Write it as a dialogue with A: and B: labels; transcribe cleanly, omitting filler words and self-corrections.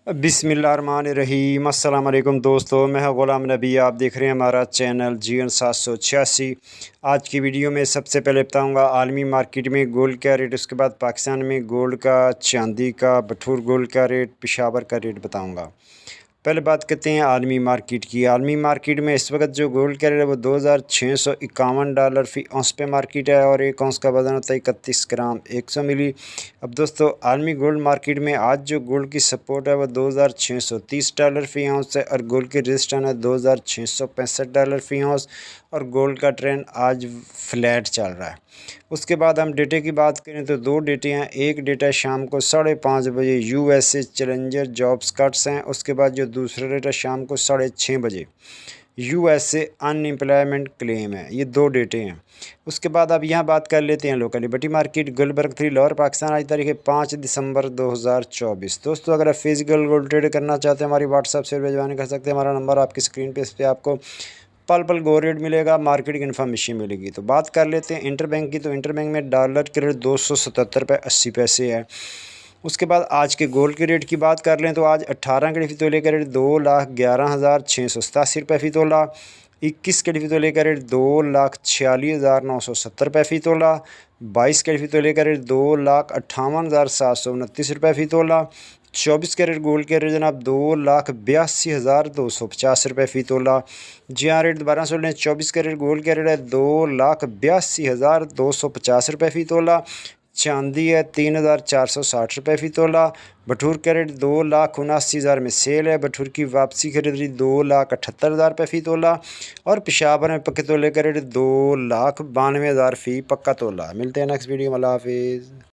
A: बिस्मिल्लाहिर्रहमानिर्रहीम। अस्सलाम वालेकुम दोस्तों, मैं हूं ग़ुलाम नबी। आप देख रहे हैं हमारा चैनल GN 786। आज की वीडियो में सबसे पहले बताऊंगा आलमी मार्केट में गोल्ड का रेट, उसके बाद पाकिस्तान में गोल्ड का, चांदी का, बटूर गोल्ड का रेट, पेशावर का रेट बताऊंगा। पहले बात करते हैं आलमी मार्केट की। आलमी मार्केट में इस वक्त जो गोल्ड का रेट है वो $2651 फ़ी औंस पे मार्केट है और एक औंस का वज़न होता है 31 ग्राम 100 मिली। अब दोस्तों आलमी गोल्ड मार्केट में आज जो गोल्ड की सपोर्ट है वो $2630 फ़ी औंस है और गोल्ड की रेजिस्टेंस है $2665 फ़ी औंस और गोल्ड का ट्रेंड आज फ्लैट चल रहा है। उसके बाद हम डेटे की बात करें तो दो डेटे हैं। एक डेटा शाम को 5:30 बजे USA चैलेंजर जॉब्स कट्स हैं। उसके बाद जो दूसरा डेटा शाम को 6:30 बजे USA अनएम्प्लॉयमेंट क्लेम है। ये दो डेटे हैं। उसके बाद अब यहाँ बात कर लेते हैं local liberty market Gulberg 3 Lahore Pakistan. आज तारीख है 5 दिसंबर 2024। दोस्तों अगर आप फिजिकल गोल्ड ट्रेड करना चाहते हैं हमारी व्हाट्सएप से भिजवाने कर सकते हैं। हमारा नंबर आपकी स्क्रीन पे, इस पर आपको पल पल गोल्ड रेट मिलेगा, मार्केट की इन्फॉर्मेशन मिलेगी। तो बात कर लेते हैं इंटर बैंक की। तो इंटर बैंक में डॉलर के रेट 277 रुपये 80 है। उसके बाद आज के गोल्ड के रेट की बात कर लें तो आज 18 के फ़ी तोले का रेट 2,11,687 रुपये फ़ी तोला। 21 के फ़ी तोले का रेट 2,46,970 रुपये फ़ी तोला। 22 के फ़ी तोले का रेट 2,58,729 रुपये फ़ी तोला। 24 कैरेट गोल्ड के रेट जनाब 2,82,250 रुपये फ़ी तोला। जी हाँ, रेट दोबारा सुन लें। 24 कैरेट गोल्ड के रेट है 2,82,250 रुपये फ़ी तोला। चांदी है 3,460 रुपये फ़ी तोला। बटूर का रेट 2,79,000 में सेल है। बटूर की वापसी खरीदी 2,78,000 रुपये फ़ी तोला और पेशावर में पक्के तोले का रेट 2,92,000 फ़ी पक्का तोला। मिलते हैं नेक्स्ट वीडियो में। अल्लाह हाफिज़।